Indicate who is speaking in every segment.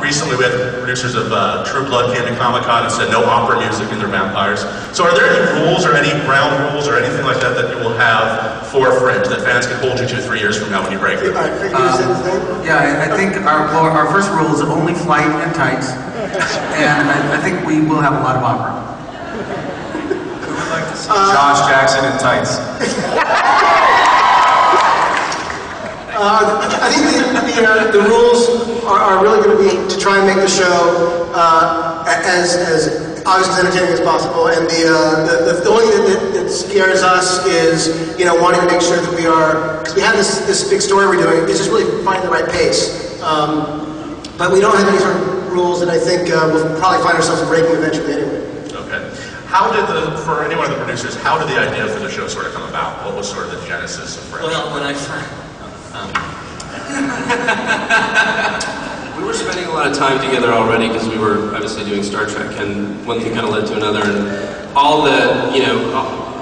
Speaker 1: Recently, we had the producers of True Blood came to Comic-Con and said no opera music in their vampires. So are there any rules or any ground rules or anything like that that you will have for Fringe that fans can hold you to 3 years from now when you break it?
Speaker 2: Yeah, I think our first rule is only flight and tights. And I think we will have a lot of opera.
Speaker 3: Who would like to see Josh Jackson in tights?
Speaker 4: I think the rules are really going to be to try and make the show as obviously as entertaining as possible. And the only thing that scares us is wanting to make sure that we are, because we have this big story we're doing. It's just really finding the right pace. But we don't have any sort of rules that I think we'll probably find ourselves breaking eventually anyway.
Speaker 1: Okay. How did for any one of the producers, how did the idea for the show sort of come about? What was sort of the genesis of Fringe?
Speaker 5: Well, when I we were spending a lot of time together already because we were obviously doing Star Trek, and one thing kind of led to another, and all the,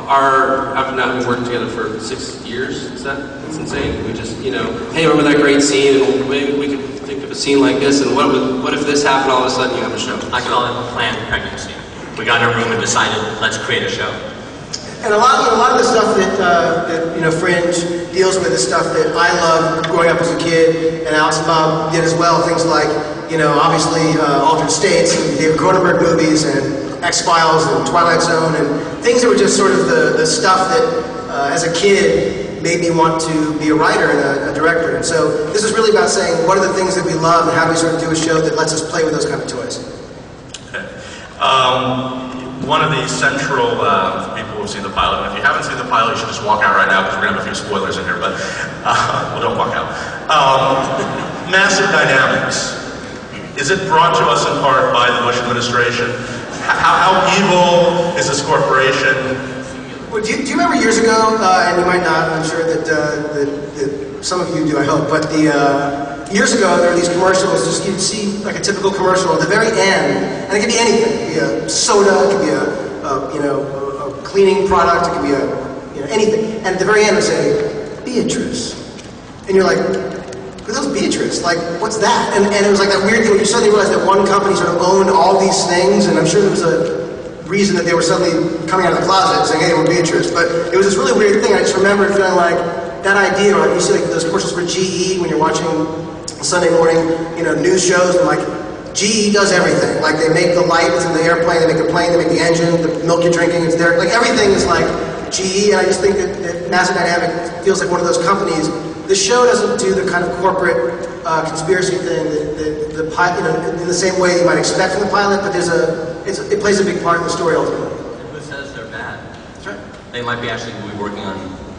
Speaker 5: after now having worked together for 6 years, that's insane. We just, hey, remember that great scene, and maybe we could think of a scene like this, and what if this happened all of a sudden you have a show?
Speaker 6: I call it planned pregnancy. We got in a room and decided, let's create a show.
Speaker 4: And a lot of the stuff that Fringe deals with is stuff that I loved growing up as a kid, and Alex and Bob did as well. Things like, obviously Altered States, and David Cronenberg movies, and X-Files, and Twilight Zone, and things that were just sort of the stuff that, as a kid, made me want to be a writer and a director. And so this is really about saying, what are the things that we love, and how do we sort of do a show that lets us play with those kind of toys?
Speaker 1: Okay. One of the central people who have seen the pilot, and if you haven't seen the pilot, you should just walk out right now because we're going to have a few spoilers in here, but well, don't walk out. Massive Dynamics. Is it brought to us in part by the Bush administration? How evil is this corporation?
Speaker 4: Well, do you remember years ago, and you might not, I'm sure that some of you do, I hope, but years ago there were these commercials, just you'd see like a typical commercial at the very end, and it could be anything. It could be a soda, it could be a cleaning product, it could be anything. And at the very end it would say, Beatrice. And you're like, who the hell's Beatrice? Like, what's that? And it was like that weird thing where you suddenly realized that one company sort of owned all these things, and I'm sure there was a reason that they were suddenly coming out of the closet saying, hey, we're Beatrice. But it was this really weird thing. I just remember feeling like that idea, or you see like those commercials for GE when you're watching Sunday morning, news shows, and like GE does everything. Like they make the lights in the airplane, they make the plane, they make the engine, the milk you're drinking, it's there. Like everything is like GE, and I just think that Massive Dynamic feels like one of those companies. The show doesn't do the kind of corporate conspiracy thing that the pilot, in the same way you might expect from the pilot, but it plays a big part in the story ultimately.
Speaker 6: And who says they're bad?
Speaker 4: That's right.
Speaker 6: They might be actually working on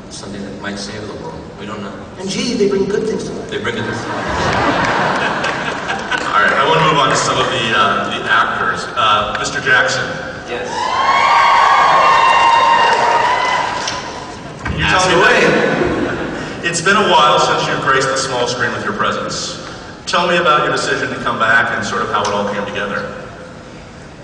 Speaker 6: something that might save the world. We don't know.
Speaker 4: And GE, they bring good things to life.
Speaker 6: They bring good things to life.
Speaker 1: All right, I want to move on to some of the actors. Mr. Jackson.
Speaker 5: Yes.
Speaker 1: Can you tell me it's been a while since you've graced the small screen with your presence. Tell me about your decision to come back and sort of how it all came together.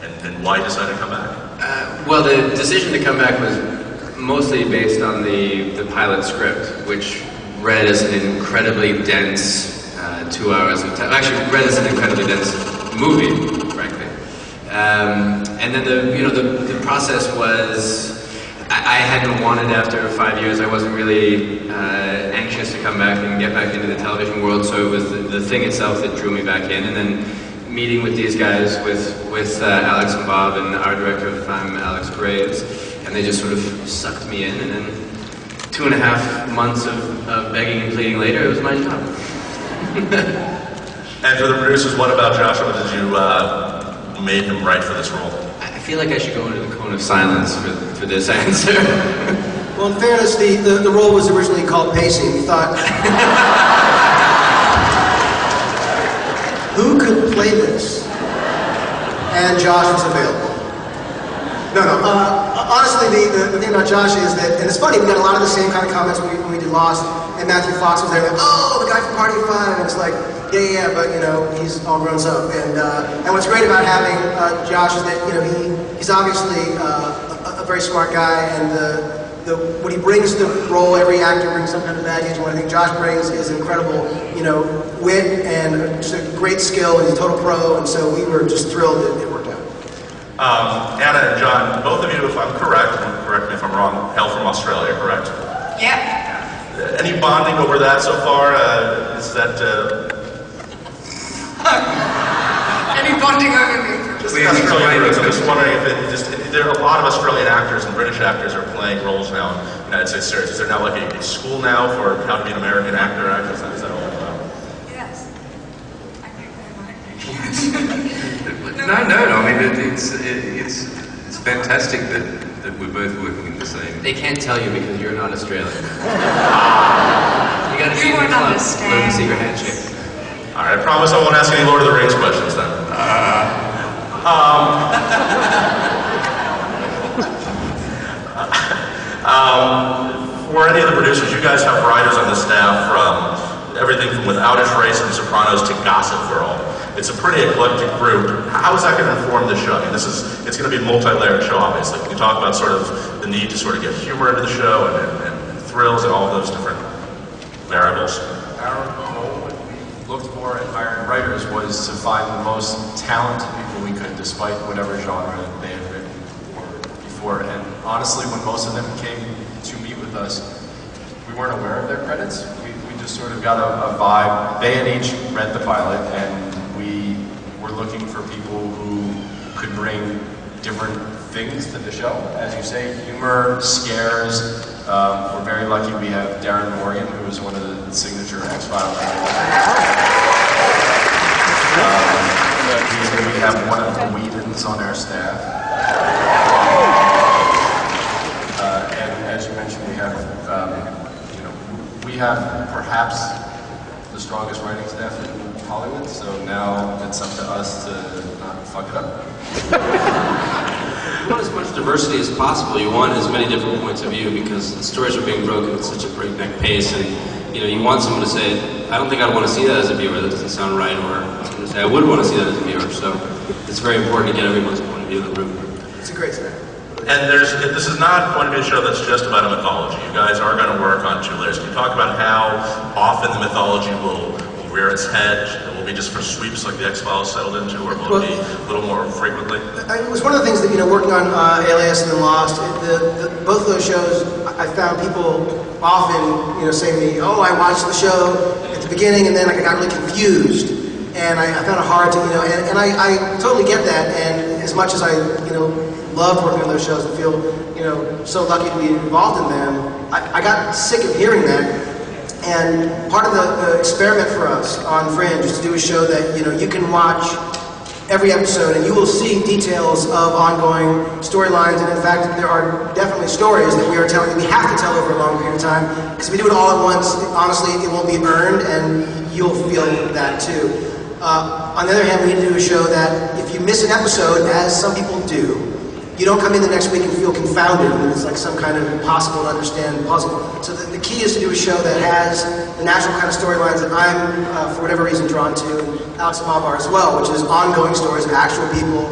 Speaker 1: And why you decided to come back.
Speaker 7: Well, the decision to come back was mostly based on the pilot script, which read as an incredibly dense 2 hours of time. Actually, read as an incredibly dense movie, frankly. And then the process was, I hadn't wanted after 5 years. I wasn't really anxious to come back and get back into the television world, so it was the thing itself that drew me back in. And then meeting with these guys, with Alex and Bob and our director at the time, Alex Graves, and they just sort of sucked me in. And then 2.5 months of begging and pleading later, it was my job.
Speaker 1: And for the producers, what about Joshua did you made him right for this role?
Speaker 7: I feel like I should go into the cone of silence for this answer.
Speaker 4: Well, in fairness, the role was originally called Pacing. We thought, who could play this? And Josh was available. No. Honestly, the thing about Josh is that, and it's funny, we got a lot of the same kind of comments when we did Lost, and Matthew Fox was there, like, oh, the guy from Party of Five, and it's like, yeah, but he's all grown up. And what's great about having Josh is that he's obviously a very smart guy, and what he brings to the role. Every actor brings some kind of baggage, and what I think Josh brings is incredible, wit and just a great skill, and he's a total pro, and so we were just thrilled that it worked out.
Speaker 1: Anna and John, both of you, if I'm correct, and correct me if I'm wrong, hail from Australia, correct?
Speaker 8: Yeah.
Speaker 1: Any bonding over that so far? Is that...
Speaker 8: Any bonding over me?
Speaker 1: Just the Australian roots. I'm just wondering if there are a lot of Australian actors and British actors are playing roles now in the United States series. Is there now like a school now for how to be an American actor or actress? Is that all about?
Speaker 8: Yes. I think they
Speaker 7: No.
Speaker 8: might.
Speaker 7: I mean, it's fantastic that we're both working in the same.
Speaker 5: They can't tell you because you're not Australian. You gotta be in the
Speaker 8: won't
Speaker 5: club.
Speaker 8: understand.
Speaker 5: Learn to see your handshake.
Speaker 1: All right, I promise I won't ask any Lord of the Rings questions then. For any of the producers, you guys have writers on the staff from everything from Without a Trace and Sopranos to Gossip Girl. It's a pretty eclectic group. How is that going to inform the show? I mean, it's going to be a multi-layered show, obviously. Can you talk about sort of the need to sort of get humor into the show and thrills and all of those different variables?
Speaker 3: Our goal when we looked for and hired writers was to find the most talented people we could, despite whatever genre they had written before. And honestly, when most of them came to meet with us, we weren't aware of their credits. We just sort of got a vibe. They had each read the pilot, and we were looking for people who could bring different things to the show. As you say, humor, scares. We're very lucky we have Darren Morgan, who is one of the signature X-Files actors. We have one of the Whedons on our staff. And as you mentioned, we have perhaps the strongest writing staff in Hollywood, so now it's up to us to not fuck it up.
Speaker 5: You want as much diversity as possible. You want as many different points of view because the stories are being broken at such a breakneck pace, and you want someone to say, I don't think I'd want to see that as a viewer, that doesn't sound right, or someone to say, I would want to see that as a viewer. So it's very important to get everyone's point of view in the room.
Speaker 4: It's a great story.
Speaker 1: And this is not going to be a show that's just about a mythology. You guys are going to work on two layers. Can you talk about how often the mythology will rear its head? It will be just for sweeps like the X-Files settled into, or will it be a little more frequently?
Speaker 4: It was one of the things that, working on Alias and then Lost, both of those shows, I found people often, saying to me, oh, I watched the show at the beginning and then I got really confused. And I found it hard to, and I totally get that. And as much as I, loved working on those shows and feel, so lucky to be involved in them, I got sick of hearing that. And part of the experiment for us on Fringe is to do a show that, you can watch every episode and you will see details of ongoing storylines. And in fact, there are definitely stories that we are telling, we have to tell over a long period of time. Because if we do it all at once, honestly, it won't be earned and you'll feel that too. On the other hand, we need to do a show that if you miss an episode, as some people do, you don't come in the next week and feel confounded and it's like some kind of impossible to understand puzzle. So the key is to do a show that has the natural kind of storylines that I'm, for whatever reason, drawn to, and Alex and Bob are as well, which is ongoing stories of actual people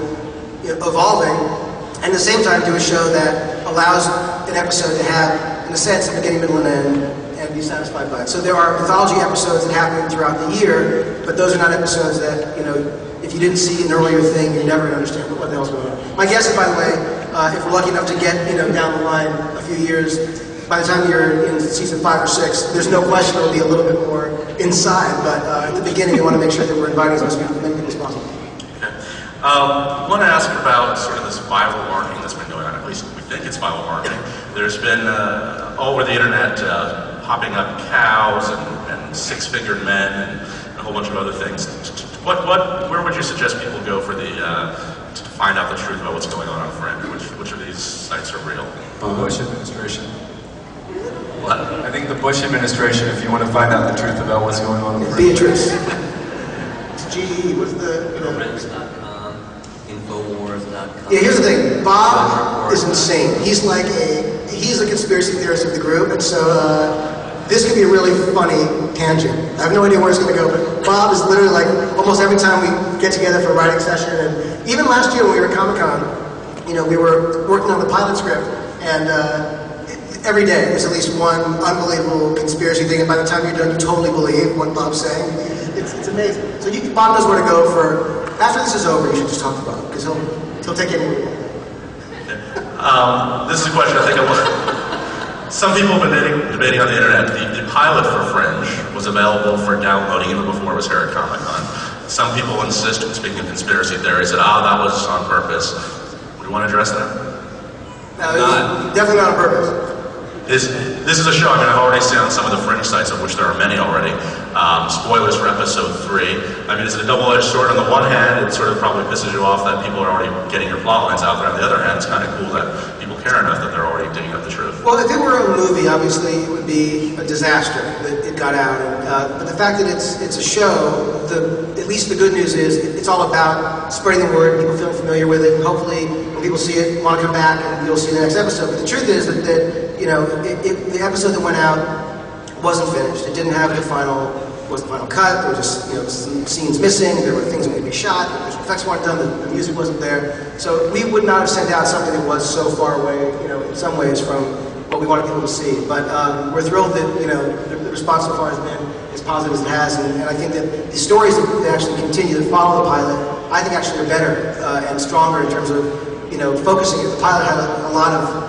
Speaker 4: evolving, and at the same time do a show that allows an episode to have, in a sense, a beginning, middle, and end, and be satisfied by it. So there are mythology episodes that happen throughout the year, but those are not episodes that, if you didn't see an earlier thing, you're never going to understand what the hell's going on. My guess is, by the way, if we're lucky enough to get, down the line a few years, by the time you're in season 5 or 6, there's no question it'll be a little bit more inside, but at the beginning, we want to make sure that we're inviting as many people as possible.
Speaker 1: Okay. I want to ask about sort of this viral marketing that's been going on. At least we think it's viral marketing. There's been all over the internet popping up cows and six-fingered men and a whole bunch of other things. Where would you suggest people go for to find out the truth about what's going on Fringe? Which of these sites are real?
Speaker 3: The Bush administration.
Speaker 1: What?
Speaker 3: I think the Bush administration, if you want to find out the truth about what's going on in
Speaker 4: Beatrice. It's GE. What's the...
Speaker 6: Fringe.com, Infowars.com.
Speaker 4: Yeah, here's the thing. Bob is insane. He's a conspiracy theorist of the group, and so this could be a really funny tangent. I have no idea where it's going to go, but Bob is literally like, almost every time we get together for a writing session, and even last year when we were at Comic-Con, we were working on the pilot script, and every day there's at least one unbelievable conspiracy thing, and by the time you're done, you totally believe what Bob's saying. It's amazing. So Bob knows where to go for. After this is over, you should just talk to Bob because he'll take you anywhere.
Speaker 1: This is a question I think some people have been debating on the internet. The pilot for Fringe was available for downloading even before it was here at Comic-Con. Some people insist, speaking of conspiracy theories, that that was on purpose. Would you want to address that?
Speaker 4: No, definitely not on purpose.
Speaker 1: This is a show, I mean, I've already seen on some of the Fringe sites, of which there are many already, spoilers for episode 3. I mean, it's a double-edged sword. On the one hand, it sort of probably pisses you off that people are already getting your plot lines out there. On the other hand, it's kind of cool that people care enough that they're already digging up the truth.
Speaker 4: Well, if it were a movie, obviously it would be a disaster that it got out. But the fact that it's a show, at least the good news is it's all about spreading the word, people feeling familiar with it, and hopefully when people see it, want to come back and you'll see the next episode. But the truth is that the episode that went out wasn't finished. It didn't have the final cut. There were just some scenes missing. There were things that needed to be shot. The visual effects weren't done. The music wasn't there. So we would not have sent out something that was so far away, in some ways from what we wanted people to see. But we're thrilled that the response so far has been as positive as it has, and I think that the stories that actually continue that follow the pilot, I think actually are better and stronger in terms of focusing it. The pilot had a lot of.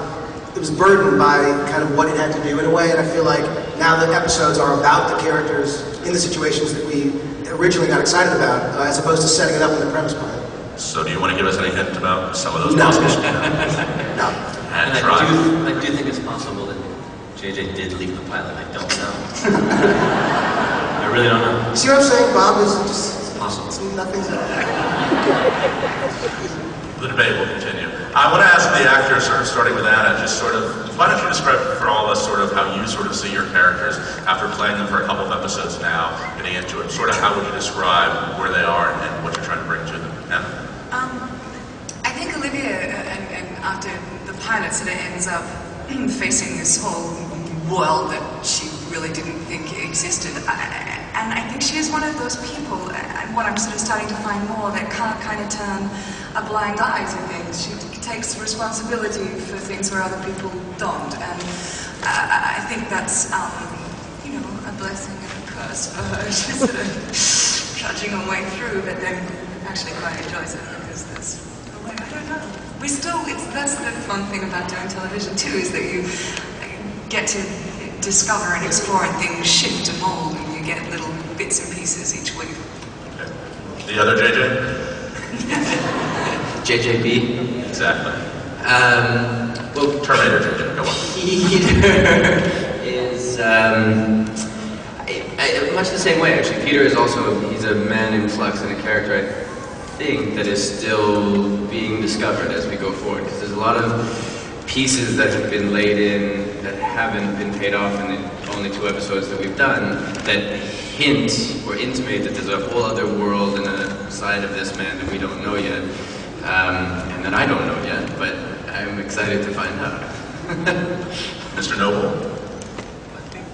Speaker 4: It was burdened by kind of what it had to do in a way, and I feel like now the episodes are about the characters in the situations that we originally got excited about, as opposed to setting it up in the premise pilot.
Speaker 1: So do you want to give us any hint about some of those possible?
Speaker 4: No.
Speaker 6: And I do think it's possible that JJ did leak the pilot. I don't know. I really don't know.
Speaker 4: See what I'm saying, Bob? It's
Speaker 6: possible.
Speaker 4: Nothing's
Speaker 1: The debate will continue. I want to ask the actors, starting with Anna, why don't you describe for all of us how you see your characters after playing them for a couple of episodes now, getting into it. How would you describe where they are and what you're trying to bring to them? Anna?
Speaker 8: I think Olivia, and after the pilot, ends up facing this whole world that she really didn't think existed. And I think she is one of those people, and what I'm starting to find more, that can't kind of turn a blind eye to things. She takes responsibility for things where other people don't. And I think that's, a blessing and a curse for her. She's trudging her way through, but then actually quite enjoys it because that's, I don't know. That's the fun thing about doing television too, is that you get to discover and explore, and things shift and mold, and you get little bits and pieces each week.
Speaker 1: Okay. The other JJ?
Speaker 7: JJB.
Speaker 1: Exactly.
Speaker 7: Well,
Speaker 1: Terminator JJ, go on.
Speaker 7: Peter is much the same way, actually. Peter is he's a man in flux and a character, I think, that is still being discovered as we go forward, because there's a lot of pieces that have been laid in that haven't been paid off in the only 2 episodes that we've done that hint or intimate that there's a whole other world and a side of this man that we don't know yet, and that I don't know yet, but I'm excited to find out.
Speaker 1: Mr. Noble?
Speaker 9: I think,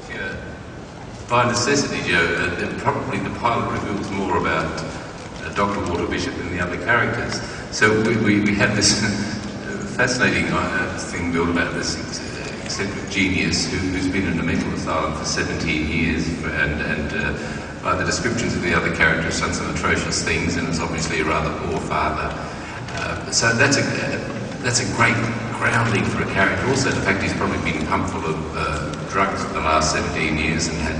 Speaker 9: by necessity, Joe, that probably the pilot reveals more about Dr. Walter Bishop than the other characters. So we had this fascinating thing built about this eccentric genius who's been in a mental asylum for 17 years, and by the descriptions of the other characters, done some atrocious things, and is obviously a rather poor father. So that's a great grounding for a character. Also, the fact he's probably been pumped full of drugs for the last 17 years and had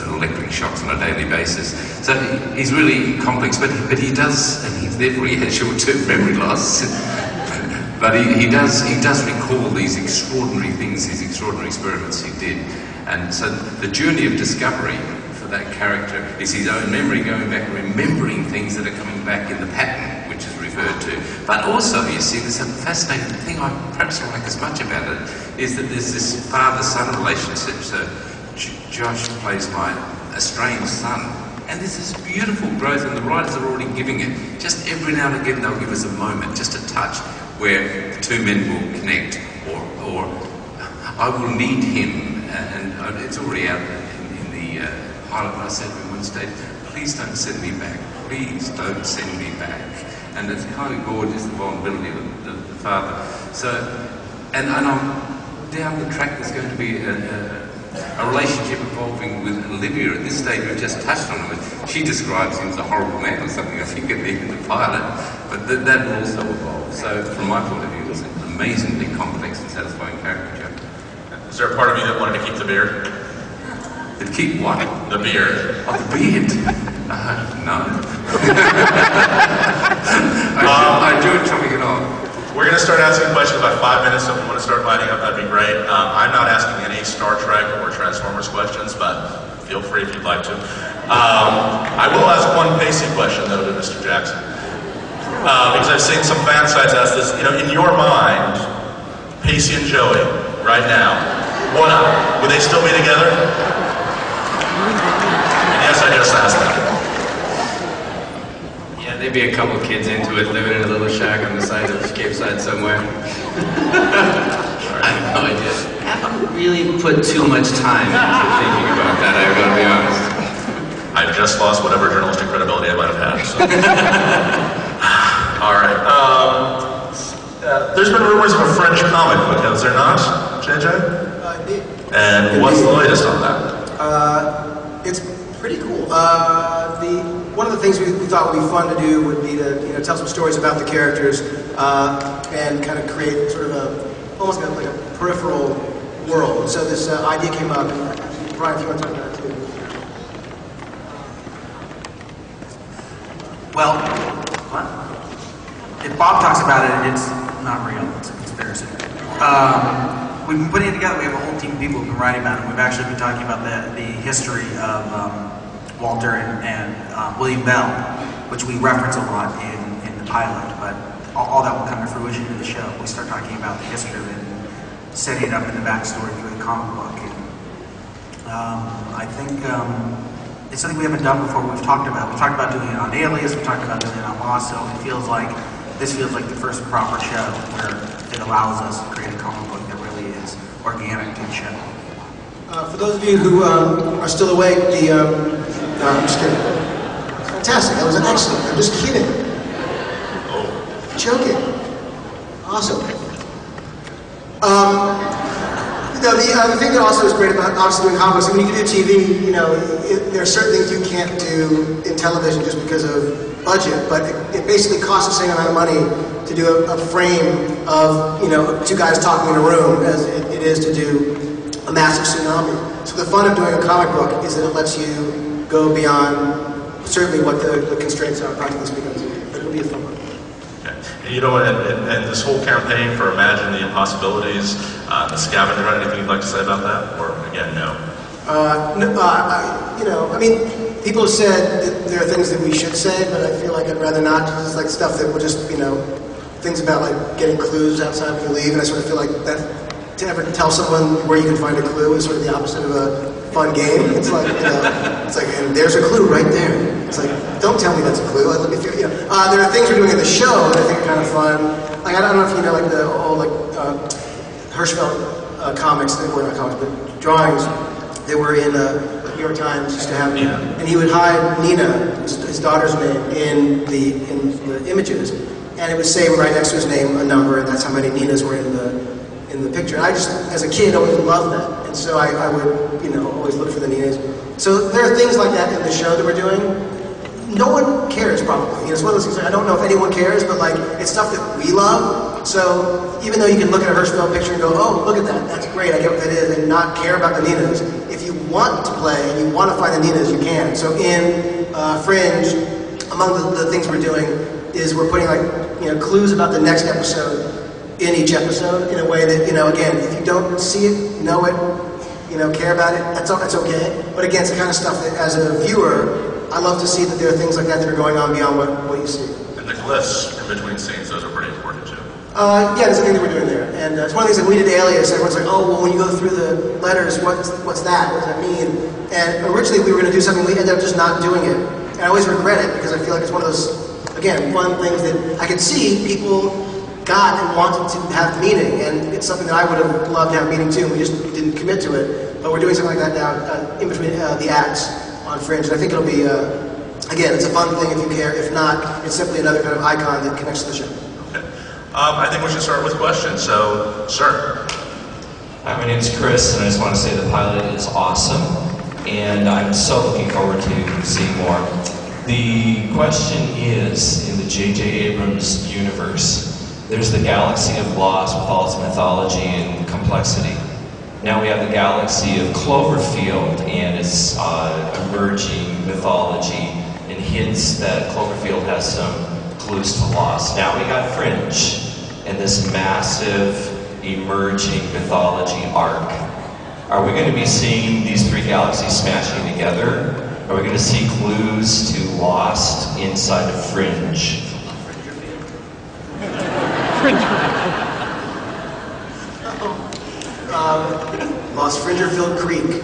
Speaker 9: electric shocks on a daily basis. So he's really complex, but he does, and therefore he has short-term memory loss. But he does recall these extraordinary things, these extraordinary experiments he did. And so the journey of discovery for that character is his own memory, going back and remembering things that are coming back in the pattern, which is referred to. But also, you see, there's a fascinating thing I perhaps don't like as much about it, is that there's this father-son relationship. So Josh plays my estranged son, and there's this beautiful growth, and the writers are already giving it. Just every now and again they'll give us a moment, just a touch, where the 2 men will connect, or I will need him, and it's already out in the pilot. I said to him one stage, please don't send me back, please don't send me back. And it's kind of gorgeous, the vulnerability of the father. So, and I'm down the track there's going to be a relationship evolving with Olivia. At this stage, we've just touched on it. She describes him as a horrible man or something, I think, in the pilot. But that will also evolve. So, from my point of view, it's an amazingly complex and satisfying character.
Speaker 1: Is there a part of you that wanted to keep the beard?
Speaker 9: To keep what?
Speaker 1: The beard.
Speaker 9: Oh, the beard? No. I enjoyed chopping it off.
Speaker 1: We're going to start asking questions in about 5 minutes, so if you want to start lining up, that'd be great. I'm not asking any Star Trek or Transformers questions, but feel free if you'd like to. I will ask one Pacey question, though, to Mr. Jackson. Because I've seen some fan sites ask this. You know, in your mind, Pacey and Joey, right now, what up? Would they still be together? Yes, I just asked that.
Speaker 7: Yeah, they'd be a couple kids into it, living in a little shack on the side of Cape Side somewhere. I have no idea. I haven't really put too much time into thinking about that, I've got to be honest.
Speaker 1: I've just lost whatever journalistic credibility I might have had. So. All right. There's been rumors of a French comic book, has there not, JJ?
Speaker 4: Indeed.
Speaker 1: And what's the latest on that?
Speaker 4: It's pretty cool. One of the things we thought would be fun to do would be to tell some stories about the characters and kind of create sort of almost like a peripheral world. So this idea came up, and Brian, if you want to talk about it too.
Speaker 2: Well, if Bob talks about it, it's not real. It's a conspiracy. We've been putting it together. We have a whole team of people who've been writing about it. We've actually been talking about the history of Walter and William Bell, which we reference a lot in the pilot, but all that will come to fruition in the show. We start talking about the history of it and setting it up in the backstory through the comic book. And, I think it's something we haven't done before. We've talked about doing it on Alias, we've talked about doing it on Lost, so this feels like the first proper show where it allows us to create a comic book that really is organic to the show.
Speaker 4: For those of you who are still awake, no, I'm just kidding. Fantastic. That was excellent. I'm just kidding. Joking. Awesome. The thing that also is great about obviously doing comics, when you do TV, there are certain things you can't do in television just because of budget, but it basically costs the same amount of money to do a frame of, two guys talking in a room as it is to do a massive tsunami. So the fun of doing a comic book is that it lets you go beyond certainly what the constraints are, practically speaking, on TV. But it'll be a fun one.
Speaker 1: Okay. And this whole campaign for Imagine the Impossibilities, the scavenger hunt, anything you'd like to say about that? Or, again, no? People have said that there are things that we should say, but I feel like I'd rather not. It's like stuff that will just, things about like getting clues outside when you leave, and I sort of feel like that to ever tell someone where you can find a clue is sort of the opposite of a fun game. It's like, and there's a clue right there. It's like, don't tell me that's a clue. Let me figure, there are things we're doing in the show that I think are kind of fun. Like, I don't know if you know, like the old, Hirschfeld comics, they were not comics, but drawings. They were in New York Times, used to have Nina, and he would hide Nina, his daughter's name, in the images, and it would say right next to his name a number, and that's how many Ninas were in the picture. And I just, as a kid, always loved that, and so I would, always look for the Ninas. So there are things like that in the show that we're doing. No one cares, probably. It's one of those things. I don't know if anyone cares, but it's stuff that we love. So even though you can look at a Hirschfeld picture and go, "Oh, look at that! That's great. I get what that is," and not care about the Ninas. If you want to play and you want to find the Ninas, you can. So in Fringe, among the things we're doing is we're putting clues about the next episode in each episode in a way that again, if you don't see it, know it, care about it, that's okay. But again, it's the kind of stuff that as a viewer, I love to see that there are things like that that are going on beyond what you see. And the glyphs in between scenes, those are pretty important too.
Speaker 4: Yeah, there's a thing that we're doing there. And it's one of the things that we did Alias, everyone's like, oh, well, when you go through the letters, what's that? What does that mean? And originally we were going to do something, we ended up just not doing it. And I always regret it because I feel like it's one of those, again, fun things that I could see people got and wanted to have meaning. And it's something that I would have loved to have meaning too. We just didn't commit to it. But we're doing something like that now in between the acts on Fringe. And I think it'll be, again, it's a fun thing if you care. If not, it's simply another kind of icon that connects to the show.
Speaker 1: Okay. I think we should start with questions. So, sir.
Speaker 10: Hi, my name is Chris, and I just want to say the pilot is awesome, and I'm so looking forward to seeing more. The question is, in the JJ Abrams universe, there's the galaxy of Lost with all its mythology and complexity. Now we have the galaxy of Cloverfield and its emerging mythology and hints that Cloverfield has some clues to Lost. Now we got Fringe and this massive emerging mythology arc. Are we going to be seeing these three galaxies smashing together? Are we going to see clues to Lost inside of Fringe?
Speaker 4: Lost Fringerfield Creek.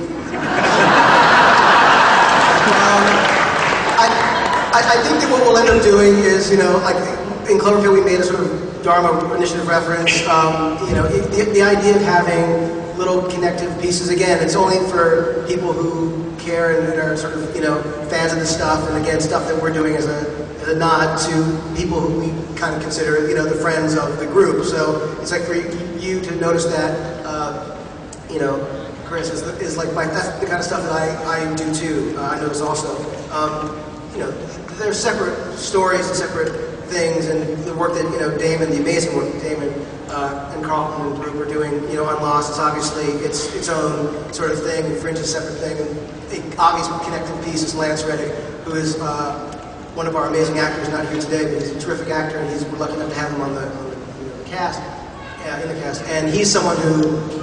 Speaker 4: I think that what we'll end up doing is, like in Cloverfield we made a sort of Dharma initiative reference. The idea of having little connective pieces, again, it's only for people who care and are sort of, fans of the stuff, and again, stuff that we're doing as a nod to people who we kind of consider, the friends of the group. So it's like for you to notice that, Chris, is like that's the kind of stuff that I do too. I notice also. There's separate stories and separate things, and the work that Damon, the amazing work that Damon and Carlton and the group are doing, on Lost is obviously its own sort of thing, and Fringe is a separate thing. And the obvious connecting piece is Lance Reddick, who is one of our amazing actors, not here today, but he's a terrific actor, and we're lucky enough to have him on the cast. In the cast, and he's someone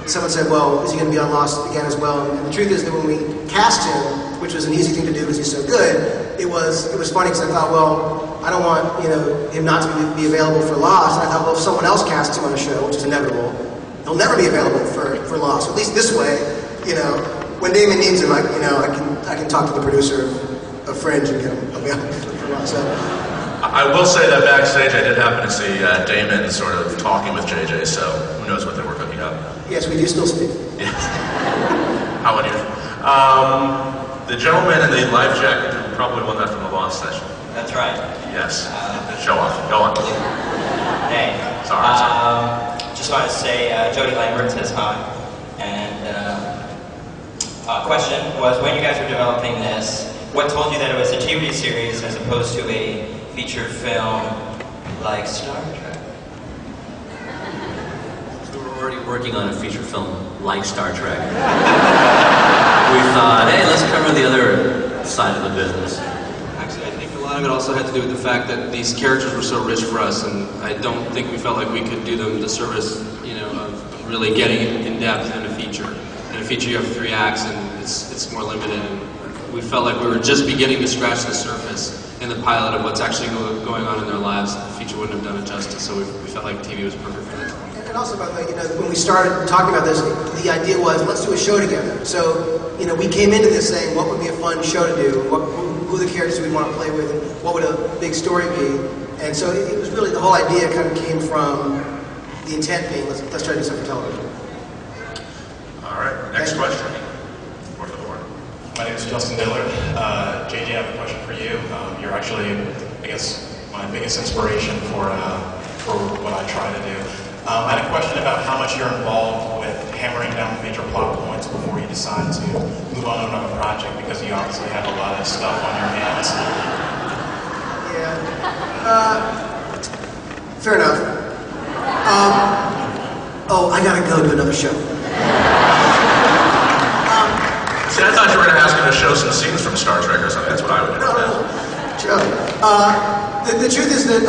Speaker 4: someone said, well, is he going to be on Lost again as well? And the truth is that when we cast him, which was an easy thing to do because he's so good, it was funny because I thought, well, I don't want him not to be available for Lost. And I thought, well, if someone else casts him on a show, which is inevitable, he'll never be available for Lost. At least this way, when Damon needs him, I can talk to the producer of Fringe and get him available for Lost. So,
Speaker 1: I will say that backstage I did happen to see Damon sort of talking with JJ, so who knows what they were cooking up.
Speaker 4: Yes, we do still speak.
Speaker 1: Yes. How unusual. The gentleman in the life jacket who probably won that from the Lost session.
Speaker 11: That's right.
Speaker 1: Yes. Show off. Go on.
Speaker 11: Hey.
Speaker 1: Sorry.
Speaker 11: Just wanted to say Jody Lambert says hi. And question was, when you guys were developing this, what told you that it was a TV series as opposed to a feature film like Star Trek?
Speaker 6: We were already working on a feature film like Star Trek. We thought, hey, let's cover the other side of the business.
Speaker 5: Actually, I think a lot of it also had to do with the fact that these characters were so rich for us, and I don't think we felt like we could do them the service, of really getting in depth in a feature. In a feature, you have 3 acts, and it's more limited. And we felt like we were just beginning to scratch the surface in the pilot of what's actually going on in their lives. The feature wouldn't have done it justice, so we felt like TV was perfect for that.
Speaker 4: And also, by the way, when we started talking about this, the idea was, let's do a show together. So, we came into this saying, what would be a fun show to do? Who the characters we'd want to play with? And what would a big story be? And so it was really, the whole idea kind of came from the intent being, let's try to do something for television.
Speaker 1: All right, next question.
Speaker 12: My name is Justin Dillard. JJ, I have a question for you. You're actually, I guess, my biggest inspiration for what I try to do. I had a question about how much you're involved with hammering down major plot points before you decide to move on to another project, because you obviously have a lot of stuff on your hands.
Speaker 4: Yeah. Fair enough. I gotta go to another show.
Speaker 1: See, I thought you were going to ask him to show some scenes from Star Trek or something. That's what I would do.
Speaker 4: The truth is that,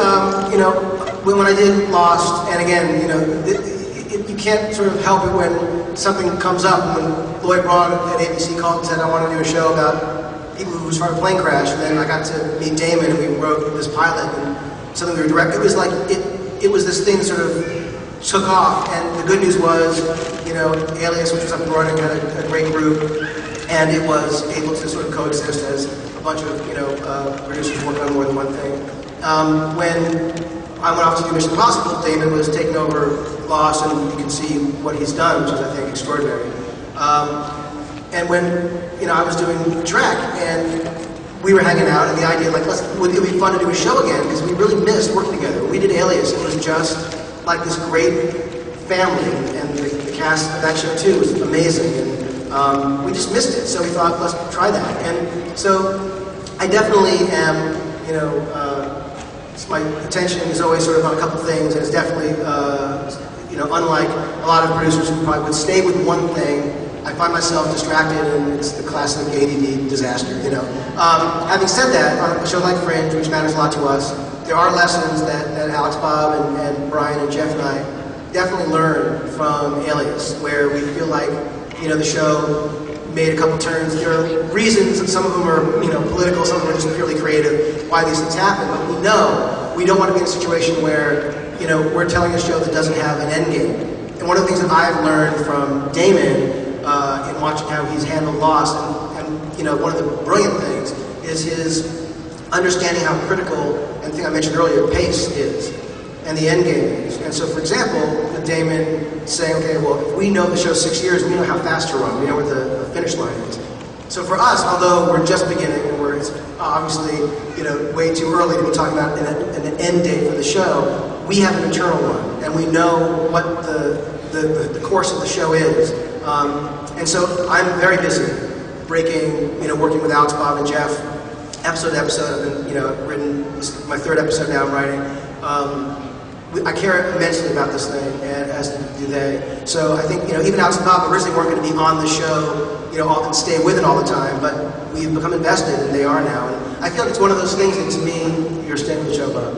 Speaker 4: when I did Lost, and again, you can't sort of help it when something comes up. When Lloyd Braun at ABC called and said, I want to do a show about people who survived a plane crash, and then I got to meet Damon, and we wrote this pilot, and something we were directing. It was like, it was this thing that sort of took off, and the good news was, Alias, which was up and running, had a great group, and it was able to sort of coexist as a bunch of producers working on more than one thing. When I went off to do Mission Impossible, Damon was taking over Lost, and you can see what he's done, which is, I think, extraordinary. And when I was doing Trek, and we were hanging out, and the idea, like, it would be fun to do a show again, because we really missed working together. When we did Alias, it was just like this great family, and the cast of that show too was amazing, and we just missed it. So we thought, let's try that. And so I definitely am, my attention is always sort of on a couple things, and it's definitely, unlike a lot of producers who probably would stay with one thing, I find myself distracted, and it's the classic ADD disaster, Having said that, on a show like Fringe, which matters a lot to us, there are lessons that Alex, Bob, and Brian, and Jeff, and I definitely learned from Alias, where we feel like, the show made a couple turns. There are reasons, and some of them are, political, some of them are just purely creative, why these things happen, but we know we don't want to be in a situation where, we're telling a show that doesn't have an end game. And one of the things that I've learned from Damon in watching how he's handled Lost, and one of the brilliant things is his understanding how critical, and the thing I mentioned earlier, pace is, and the end game is. And so, for example, with Damon saying, okay, well, if we know the show's 6 years, we know how fast to run, we know where the finish line is. So for us, although we're just beginning, and we're obviously, way too early to be talking about an end date for the show, we have an internal one, and we know what the course of the show is. And so I'm very busy working with Alex, Bob, and Jeff, episode to episode. I've written, this is my third episode now I'm writing. I care immensely about this thing, as do they. So I think, even Alex and Bob originally weren't going to be on the show, and stay with it all the time, but we've become invested, and they are now. And I feel like it's one of those things that, to me, you're staying with the show, Bob.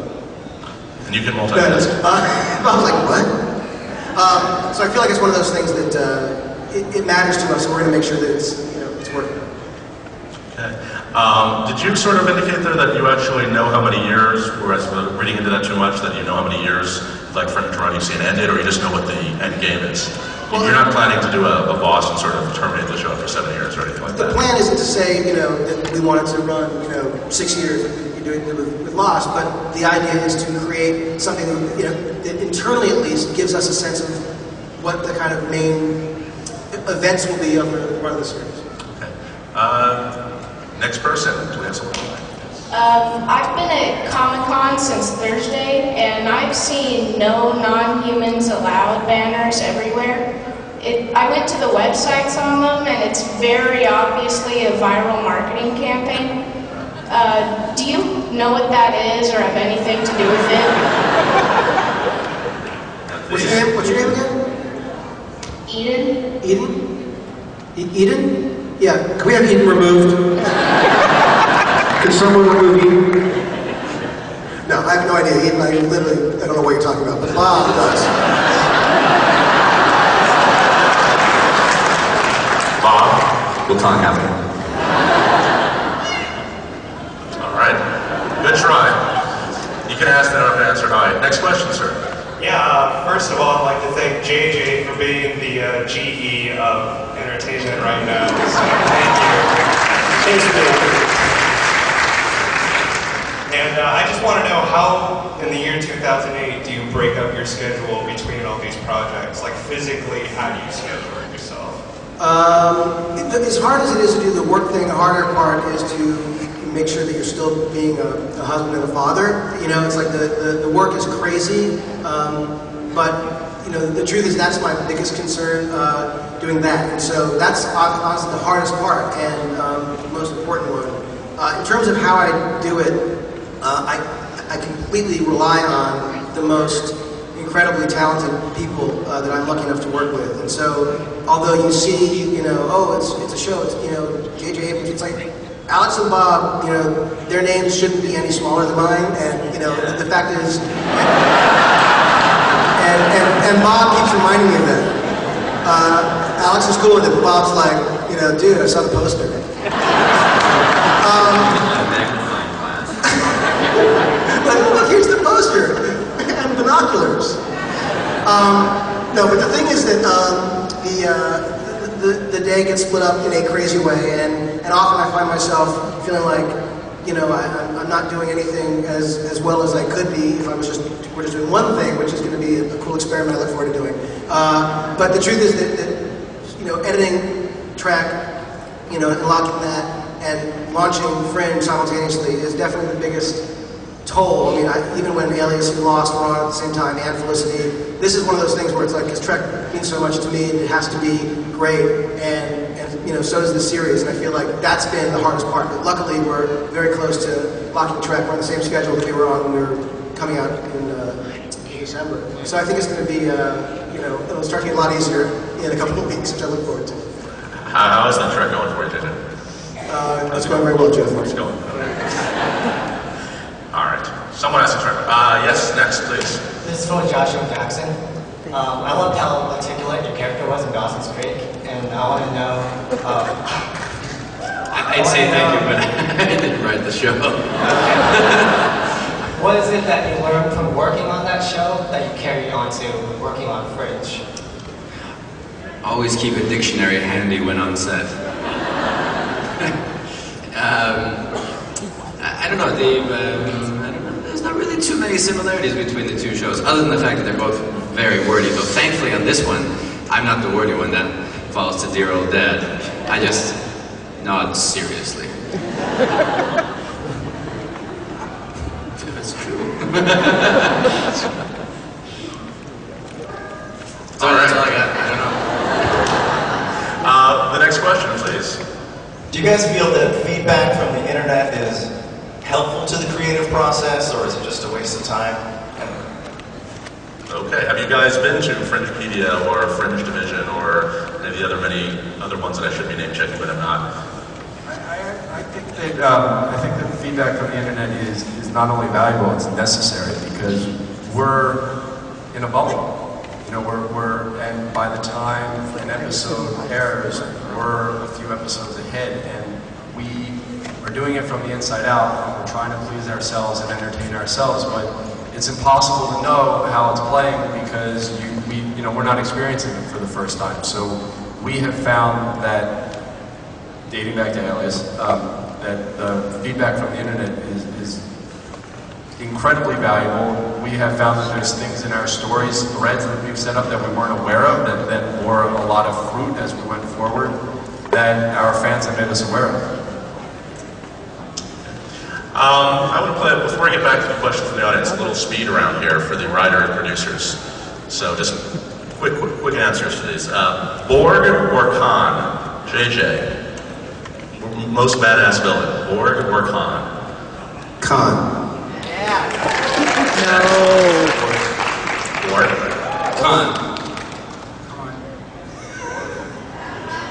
Speaker 1: And you can multitask.
Speaker 4: I was like, what? So I feel like it's one of those things that it matters to us, and we're going to make sure that it's working.
Speaker 1: Okay. Did you sort of indicate there that you actually know how many years, whereas reading into that too much, that you know how many years, like Fringe run, you see an end date, or you just know what the end game is? Well, you're not planning to do a boss and sort of terminate the show after 7 years or anything like that?
Speaker 4: The plan isn't to say, that we want it to run, 6 years, you're doing it with Lost, but the idea is to create something that internally at least gives us a sense of what the kind of main events will be over the run of the series.
Speaker 1: Okay. Next person, do we have someone?
Speaker 13: I've been at Comic-Con since Thursday, and I've seen no non-humans allowed banners everywhere. I went to the websites on them, and it's very obviously a viral marketing campaign. Do you know what that is, or have anything to do with
Speaker 4: it? What's your name again?
Speaker 13: Eden.
Speaker 4: Eden? Eden? Yeah, can we have Eden removed? Can someone remove Eden? No, I have no idea. Eden, I don't know what you're talking about, but Bob does.
Speaker 1: Bob?
Speaker 14: We'll talk after.
Speaker 1: All right. Good try. You can ask that or answer. All right. Next question, sir.
Speaker 15: Yeah, first of all, I'd like to thank JJ for being the GE of entertainment right now. So thank you. Thanks for being here. And I just want to know, how, in the year 2008, do you break up your schedule between all these projects? Like, physically, how do you schedule it yourself?
Speaker 4: As hard as it is to do the work thing, the harder part is to make sure that you're still being a husband and a father. It's like the work is crazy, but the truth is that's my biggest concern, doing that. And so that's honestly the hardest part and the most important one. In terms of how I do it, I completely rely on the most incredibly talented people that I'm lucky enough to work with. And so, although you see, it's a show, it's, JJ Abrams, it's like Alex and Bob, their names shouldn't be any smaller than mine, and the fact is, and Bob keeps reminding me of that. Alex is cool with it, but Bob's like, dude, I saw the poster. Look, here's the poster, and binoculars. No, but the thing is that the day gets split up in a crazy way, and often I find myself feeling like, I'm not doing anything as well as I could be if we're just doing one thing, which is going to be a cool experiment I look forward to doing. But the truth is that editing track, and unlocking that, and launching Fringe simultaneously is definitely the biggest told. I mean, even when Alias and Lost were on at the same time, and Felicity, this is one of those things where it's like, because Trek means so much to me, and it has to be great, and you know, so does the series, and I feel like that's been the hardest part. But luckily, we're very close to locking Trek. We're on the same schedule that we were on when we were coming out in December. So I think it's going to be, you know, it'll start to get a lot easier in a couple of weeks, which I look forward to.
Speaker 1: How is that Trek going for you, JJ?
Speaker 4: It's going very well, Joe.
Speaker 1: It's going. All right. Someone has to try. Yes, next, please.
Speaker 14: This is for Joshua Jackson. I loved how articulate your character was in Dawson's Creek, and I want to know...
Speaker 7: I'd say thank you, but I didn't write the show.
Speaker 14: What is it that you learned from working on that show that you carried on to working on Fringe?
Speaker 7: Always keep a dictionary handy when on set. I don't know, Dave. I don't know. There's not really too many similarities between the two shows, other than the fact that they're both very wordy. But thankfully, on this one, I'm not the wordy one that falls to dear old dad. I just nod seriously. That's true. That's all I got. I don't know.
Speaker 1: The next question, please.
Speaker 16: Do you guys feel that feedback from the internet is helpful to the creative process, or is it just a waste of time?
Speaker 1: Okay, have you guys been to Fringepedia or Fringe Division or any of the many other ones that I should be name checking, but I'm not?
Speaker 3: I think that feedback from the internet is not only valuable, it's necessary, because we're in a bubble. You know, and by the time an episode airs, we're a few episodes ahead, and we are doing it from the inside out, and we're trying to please ourselves and entertain ourselves, but it's impossible to know how it's playing because we're not experiencing it for the first time. So we have found that, dating back to Alias, that the feedback from the internet is incredibly valuable. We have found that there's things in our stories, threads that we've set up that we weren't aware of, that bore a lot of fruit as we went forward, that our fans have made us aware of.
Speaker 1: I want to play, before I get back to the questions from the audience, a little speed around here for the writer and producers. So just quick answers to these. Borg or Khan? JJ. Most badass villain. Borg or Khan?
Speaker 4: Khan.
Speaker 1: No. Borg?
Speaker 7: Khan.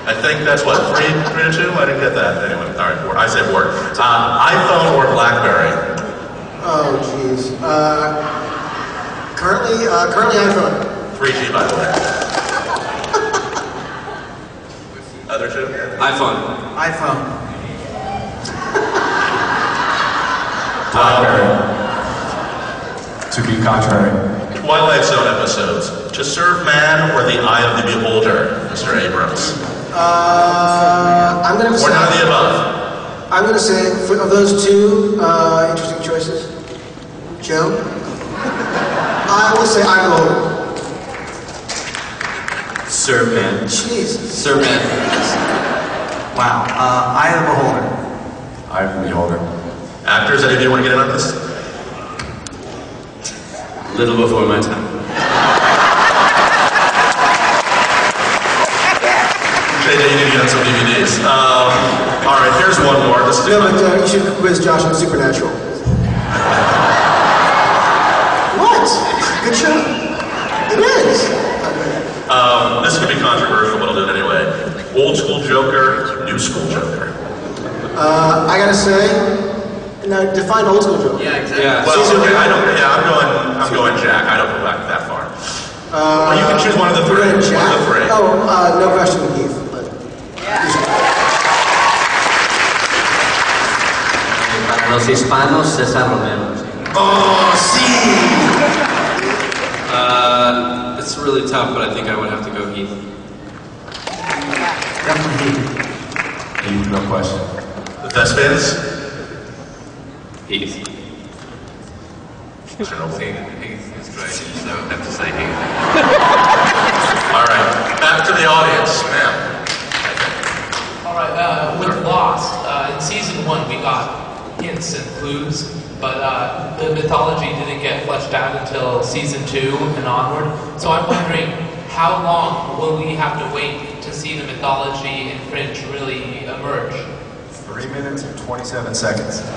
Speaker 1: I think that's what, 3-2? I didn't get that. Anyway, all right, I say Borg. iPhone or BlackBerry?
Speaker 4: Oh, jeez. Currently iPhone.
Speaker 1: 3G, by the way. Other two?
Speaker 2: iPhone.
Speaker 3: BlackBerry. To be contrary.
Speaker 1: Twilight Zone episodes. To Serve Man or The Eye of the Beholder, Mr. Abrams?
Speaker 4: I'm going to say...
Speaker 1: Or none of the above?
Speaker 4: I'm going to say, of those two interesting choices, Joe, I will say I'm Beholder.
Speaker 7: Serve Man.
Speaker 4: Jeez.
Speaker 7: Serve Man.
Speaker 2: Wow. Eye of the Beholder.
Speaker 3: Eye of the Beholder.
Speaker 1: Actors, any of you want to get in on this?
Speaker 7: Little before my time.
Speaker 1: JJ, you need to get on some DVDs. All right, here's one more. This is
Speaker 4: No, but you should quiz Josh on Supernatural. What? Good show. It is.
Speaker 1: This could be controversial, but I'll do it anyway. Old school Joker, new school Joker.
Speaker 4: I gotta say, now define old school Joker.
Speaker 7: Yeah, exactly.
Speaker 1: Yeah. Well, okay, I'm going Jack. I don't go back that far. Well, you can choose one of the three.
Speaker 4: Oh, no question, Keith. But
Speaker 6: Para los hispanos, César Romero.
Speaker 4: Oh, sí.
Speaker 5: It's really tough, but I think I would have to go Heath.
Speaker 2: Definitely
Speaker 3: Heath, no question.
Speaker 1: The Thespians?
Speaker 5: Heath.
Speaker 9: Chernobyl. Heath is great, so I have to say Heath.
Speaker 1: All right, back to the audience, ma'am.
Speaker 17: All right, with Lost, in season 1 we got hints and clues, but the mythology didn't get fleshed out until season 2 and onward. So I'm wondering, how long will we have to wait to see the mythology in Fringe really emerge?
Speaker 3: 3 minutes and 27 seconds.
Speaker 2: The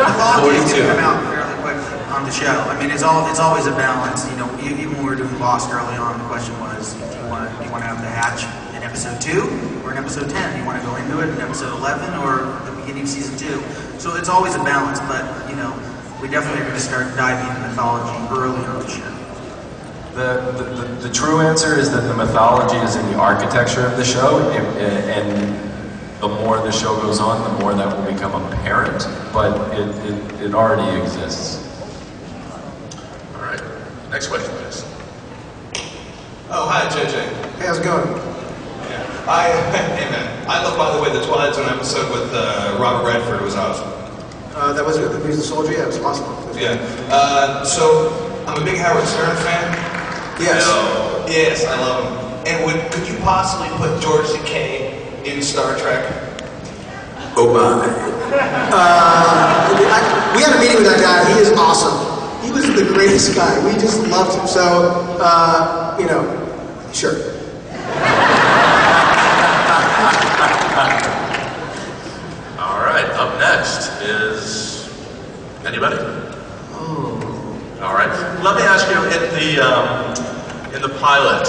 Speaker 2: mythology is going to come out fairly quickly on the show. I mean, it's always a balance. You know, even when we were doing Lost early on, the question was, do you want to have the hatch in episode 2 or in episode 10? Do you want to go into it in episode 11 or the beginning of season 2? So it's always a balance, but, you know, we definitely are going to start diving into mythology early on the show.
Speaker 3: The true answer is that the mythology is in the architecture of the show, and the more the show goes on, the more that will become apparent, but it already exists.
Speaker 1: All right. Next question, please.
Speaker 18: Oh, hi, JJ.
Speaker 4: Hey, how's it going?
Speaker 18: Hey, man. I love, by the way, the Twilight Zone episode with Robert Redford was awesome.
Speaker 4: That was good. He was the soldier. Yeah, it was awesome.
Speaker 18: Yeah. So, I'm a big Howard Stern fan.
Speaker 4: Yes.
Speaker 18: Yes, I love him. And could you possibly put George Takei in Star Trek?
Speaker 4: Oh my. We had a meeting with that guy. He is awesome. He was the greatest guy. We just loved him. So, you know, sure.
Speaker 1: All right, up next is anybody?
Speaker 4: Oh.
Speaker 1: All right. Let me ask you, in the pilot,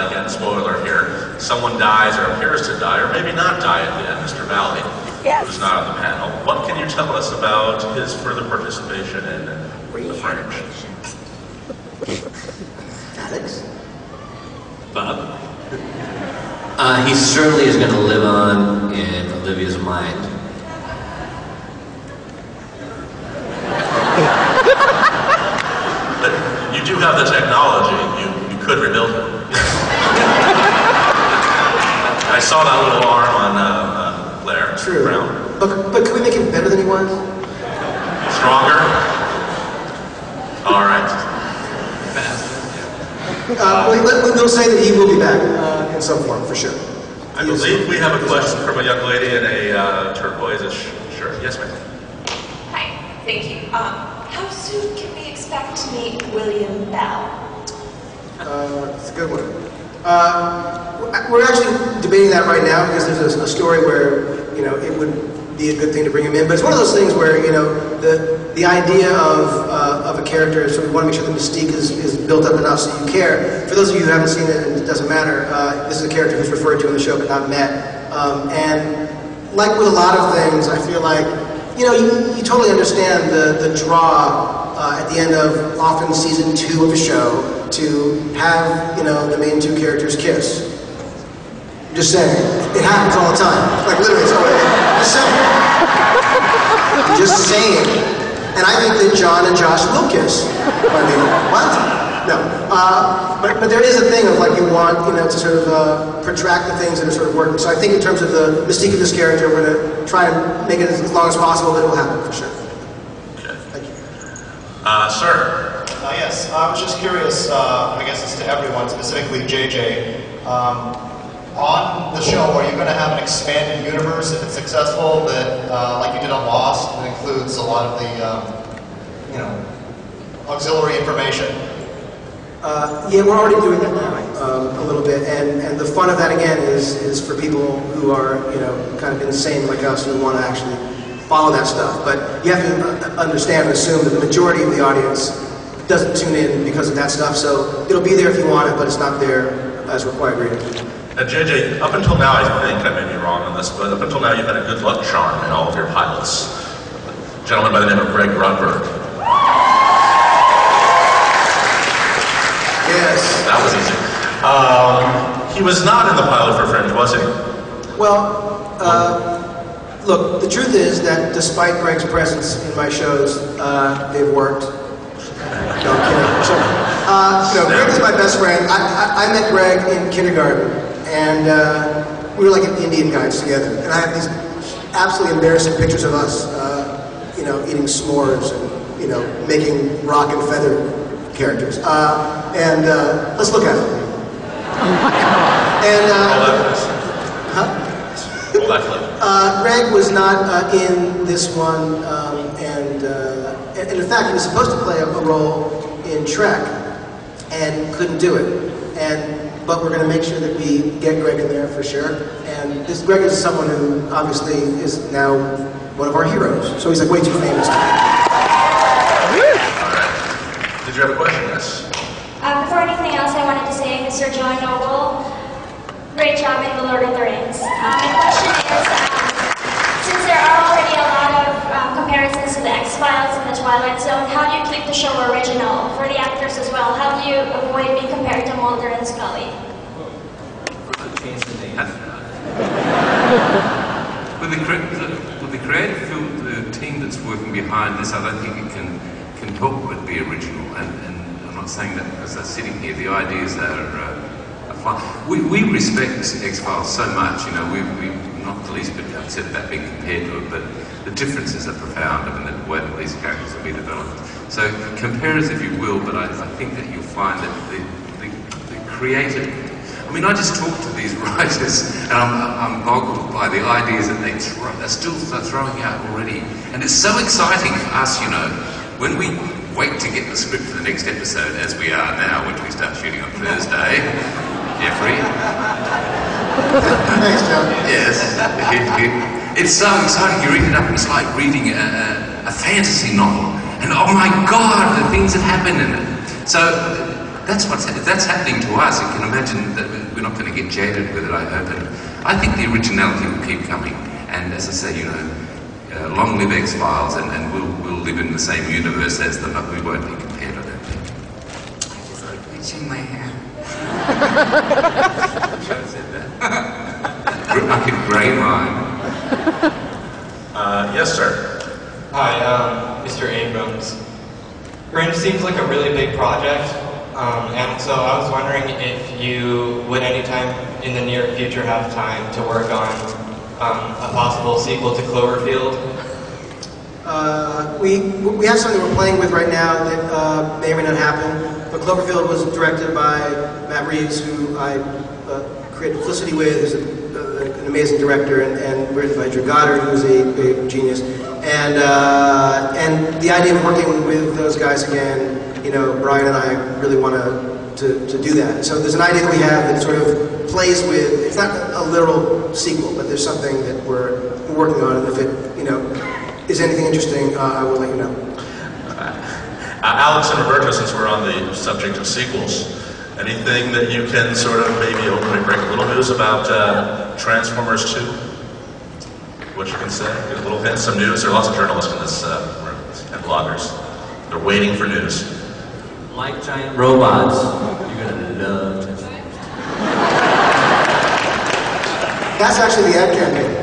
Speaker 1: again, spoiler here, someone dies or appears to die, or maybe not die at the end, Mr. Valley, who's not on the panel. What can you tell us about his further participation in the Fringe?
Speaker 4: Alex?
Speaker 6: Bob? He certainly is going to live on in Olivia's mind.
Speaker 1: But you do have the technology. You could rebuild it. I saw that little arm on Blair.
Speaker 4: True.
Speaker 1: Brown.
Speaker 4: But can we make him better than he was?
Speaker 1: Stronger? All right.
Speaker 4: We'll say that he will be back in some form, for sure.
Speaker 1: I believe we have a question from a young lady in a turquoise-ish shirt. Yes, ma'am.
Speaker 19: Hi, thank you. How soon can we expect to meet William Bell?
Speaker 4: It's a good one. We're actually debating that right now because there's a story where, you know, it would be a good thing to bring him in. But it's one of those things where, you know, the idea of a character, so we want to make sure the mystique is built up enough so you care. For those of you who haven't seen it, and it doesn't matter, this is a character who's referred to in the show but not met. And like with a lot of things, I feel like, you know, you totally understand the draw at the end of often season 2 of a show to have, you know, the main 2 characters kiss. I'm just saying. It happens all the time. Like literally, it's just saying. I'm just saying. And I think that John and Josh will kiss. I mean, what? No. But there is a thing of like you want, you know, to sort of protract the things that are sort of working. So I think in terms of the mystique of this character, we're going to try and make it as long as possible that it will happen for sure.
Speaker 1: Okay.
Speaker 4: Thank you.
Speaker 1: Sir.
Speaker 16: Yes, I was just curious, I guess it's to everyone, specifically JJ. On the show, are you going to have an expanded universe if it's successful that, like you did on Lost, that includes a lot of the, you know, auxiliary information?
Speaker 4: Yeah, we're already doing that now, a little bit, and the fun of that again is for people who are, you know, kind of insane like us who want to actually follow that stuff. But you have to understand and assume that the majority of the audience doesn't tune in because of that stuff. So it'll be there if you want it, but it's not there as required reading.
Speaker 1: And JJ, up until now, I think I may be wrong on this, but up until now, you've had a good luck charm in all of your pilots. A gentleman by the name of Greg Grunberg.
Speaker 4: Yes.
Speaker 1: That was easy. He was not in the pilot for Fringe, was he?
Speaker 4: Well, look, the truth is that despite Greg's presence in my shows, they've worked. No, I'm kidding. So, you know, Greg is my best friend. I met Greg in kindergarten, and we were like Indian guides together. And I have these absolutely embarrassing pictures of us, you know, eating s'mores and, you know, making rock and feather characters. Let's look at it.
Speaker 1: Oh my God.
Speaker 4: And,
Speaker 1: Roll that, please.
Speaker 4: huh?
Speaker 1: Roll that clip.
Speaker 4: Greg was not in this one, and in fact, he was supposed to play a role in Trek, and couldn't do it. But we're going to make sure that we get Greg in there for sure. And Greg is someone who obviously is now one of our heroes. So he's like way too famous.
Speaker 1: All right. Did you have a question? Yes.
Speaker 20: Before anything else, I wanted to say, Mr. John Noble, great job in The Lord of the Rings. My question is, since there are already a lot of comparisons to the X-Files and the Twilight Zone, how do you keep the show original for the actors as well? How do you avoid being compared to Mulder and Scully?
Speaker 6: Change the name.
Speaker 9: With the creative film, the team that's working behind this, I don't think it can help but be original. And I'm not saying that because they're sitting here. The ideas are fun. We respect X-Files so much. You know, we not the least bit upset about being compared to it, but the differences are profound. I mean, the way that these characters will be developed. So compare us if you will, but I think that you'll find that the creative. I mean, I just talk to these writers, and I'm boggled by the ideas that they're still throwing out already. And it's so exciting for us, you know, when we wait to get the script for the next episode, as we are now, which we start shooting on Thursday. Jeffrey?
Speaker 4: Thanks, John.
Speaker 9: Yes. It's so exciting. You read it up, and it's like reading a fantasy novel. And oh my God, the things that happen in it. So that's happening to us. You can imagine that we're not going to get jaded with it, I hope. And I think the originality will keep coming. And as I say, you know, long live X-Files, and we'll live in the same universe as them, but we won't be compared, I don't think.
Speaker 8: I just like bleaching my hair.
Speaker 9: Should have said that. I could grey mine.
Speaker 1: Yes, sir.
Speaker 21: Hi, Mr. Abrams. Fringe seems like a really big project, and so I was wondering if you would anytime in the near future have time to work on a possible sequel to Cloverfield.
Speaker 4: We have something we're playing with right now that may or may not happen. But Cloverfield was directed by Matt Reeves, who I created Felicity with, who's an amazing director, and written by Drew Goddard, who's a genius. And the idea of working with those guys again, you know, Brian and I really want to do that. So there's an idea that we have that sort of plays with. It's not a literal sequel, but there's something that we're working on, and if it, you know, is anything interesting, I will let you know.
Speaker 1: Alex and Roberto, since we're on the subject of sequels, anything that you can sort of maybe openly break a little news about Transformers 2? What you can say? Get a little hint, some news. There are lots of journalists in this room, and bloggers. They're waiting for news.
Speaker 6: Like giant robots, you're gonna love Transformers.
Speaker 4: That's actually the ad campaign.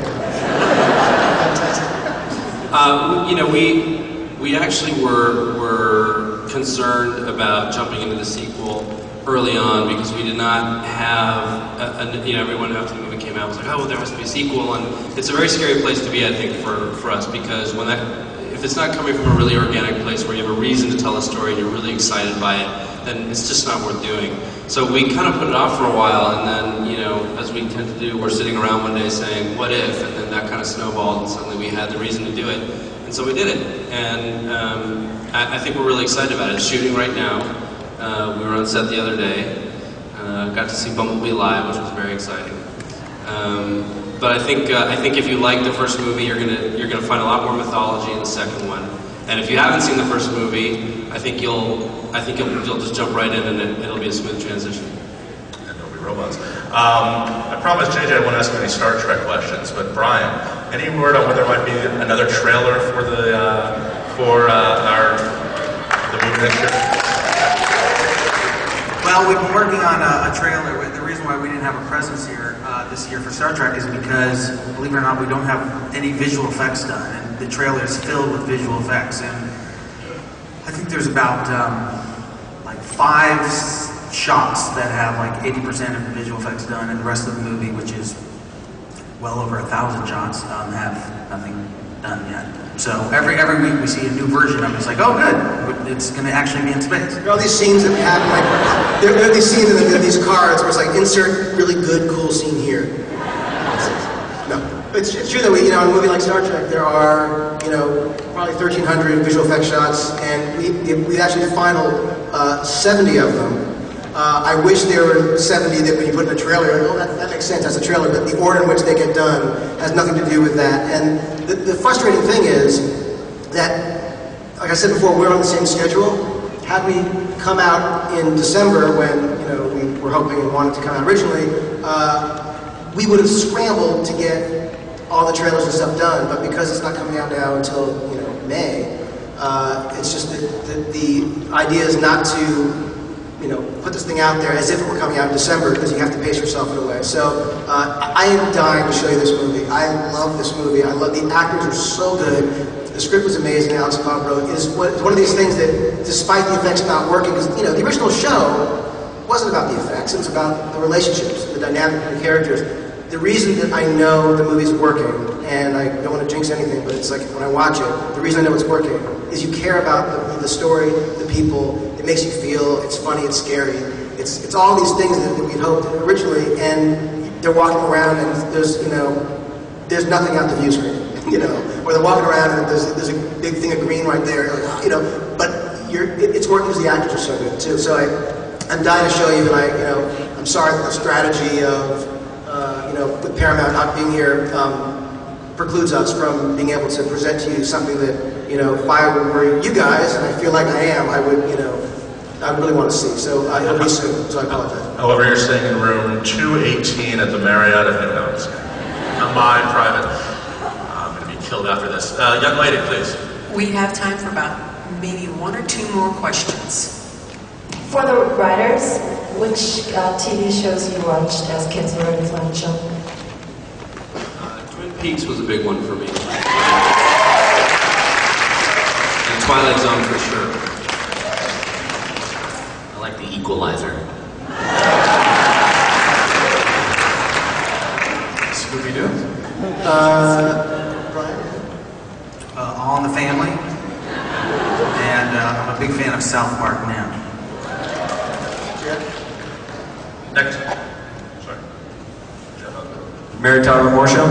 Speaker 5: You know, we actually were concerned about jumping into the sequel early on because we did not have, you know, everyone after the movie came out was like, oh, well, there must be a sequel, and it's a very scary place to be, I think, for us, because when if it's not coming from a really organic place where you have a reason to tell a story and you're really excited by it, then it's just not worth doing. So we kind of put it off for a while, and then, you know, as we tend to do, we're sitting around one day saying, what if? And then that kind of snowballed, and suddenly we had the reason to do it. And so we did it. And I think we're really excited about it. It's shooting right now. We were on set the other day. Got to see Bumblebee live, which was very exciting. But I think if you like the first movie, you're gonna find a lot more mythology in the second one. And if you haven't seen the first movie, I think you'll just jump right in, and it'll be a smooth transition.
Speaker 1: And there'll be robots. I promised JJ I won't ask you any Star Trek questions, but Brian, any word on whether there might be another trailer for the movie next year?
Speaker 2: Well, we've been working on a trailer. The reason why we didn't have a presence here this year for Star Trek is because, believe it or not, we don't have any visual effects done, and the trailer is filled with visual effects. And I think there's about like 5 shots that have like 80% of the visual effects done, and the rest of the movie, which is well over 1,000 shots, have nothing done yet. So every week we see a new version of it. It's like, oh, good, it's going to actually be in space.
Speaker 4: There are all these scenes that happen, like, there are these scenes in these cards where it's like, insert really good, cool scene here. No. it's true that in a movie like Star Trek, there are, probably 1,300 visual effects shots, and we actually final 70 of them. I wish there were 70 that when you put in a trailer, that makes sense as a trailer, but the order in which they get done has nothing to do with that. And the frustrating thing is that, like I said before, we're on the same schedule. Had we come out in December when, we were hoping and wanted to come out originally, we would have scrambled to get all the trailers and stuff done, but because it's not coming out now until, May, it's just that the idea is not to put this thing out there as if it were coming out in December, because you have to pace yourself in a way. So I am dying to show you this movie. I love this movie. I love the actors are so good. The script was amazing. Alex Cobb wrote. It's one of these things that, despite the effects not working, because the original show wasn't about the effects. It was about the relationships, the dynamic of the characters. The reason that I know the movie's working, and I don't want to jinx anything, but it's like when I watch it, the reason I know it's working is you care about the story, the people. It makes you feel. It's funny. It's scary. It's all these things that we'd hoped originally, and they're walking around and there's nothing out the view screen, or they're walking around and there's a big thing of green right there, but it's working because the actors are so good too. So I'm dying to show you, and I'm sorry that the strategy of with Paramount not being here precludes us from being able to present to you something that if I were you guys, and I feel like I am, I would I really want to see. So it'll be soon. So I apologize.
Speaker 1: However, you're staying in room 218 at the Marriott of Anecdotes. My private. I'm going to be killed after this. Young lady, please.
Speaker 10: We have time for about maybe one or two more questions.
Speaker 22: For the writers, which TV shows you watched as kids or as young children?
Speaker 5: Twin Peaks was a big one for me. And Twilight Zone for sure.
Speaker 6: I like The Equalizer.
Speaker 3: Scooby-Doo?
Speaker 4: Brian?
Speaker 2: All in the Family. And I'm a big fan of South Park now.
Speaker 1: Next. Sorry.
Speaker 3: Mary Tyler Moore Show?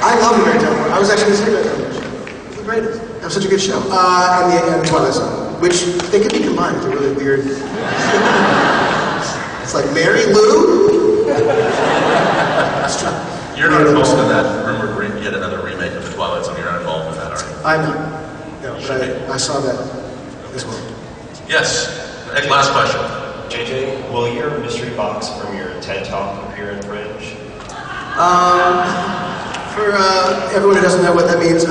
Speaker 4: I love the Mary Tyler Moore. I was actually going to say Mary Tyler Moore Show. It's the greatest. It was such a good show. And the Twilight Zone, which they could be combined. It's a really weird. It's like Mary Lou.
Speaker 1: You're not involved in that rumored yet another remake of the Twilight Zone. You're not involved in that, are you?
Speaker 4: I'm not. No, but I saw that as well.
Speaker 1: Yes. Last question.
Speaker 23: JJ, will your mystery box from your TED Talk appear in Fringe?
Speaker 4: For everyone who doesn't know what that means,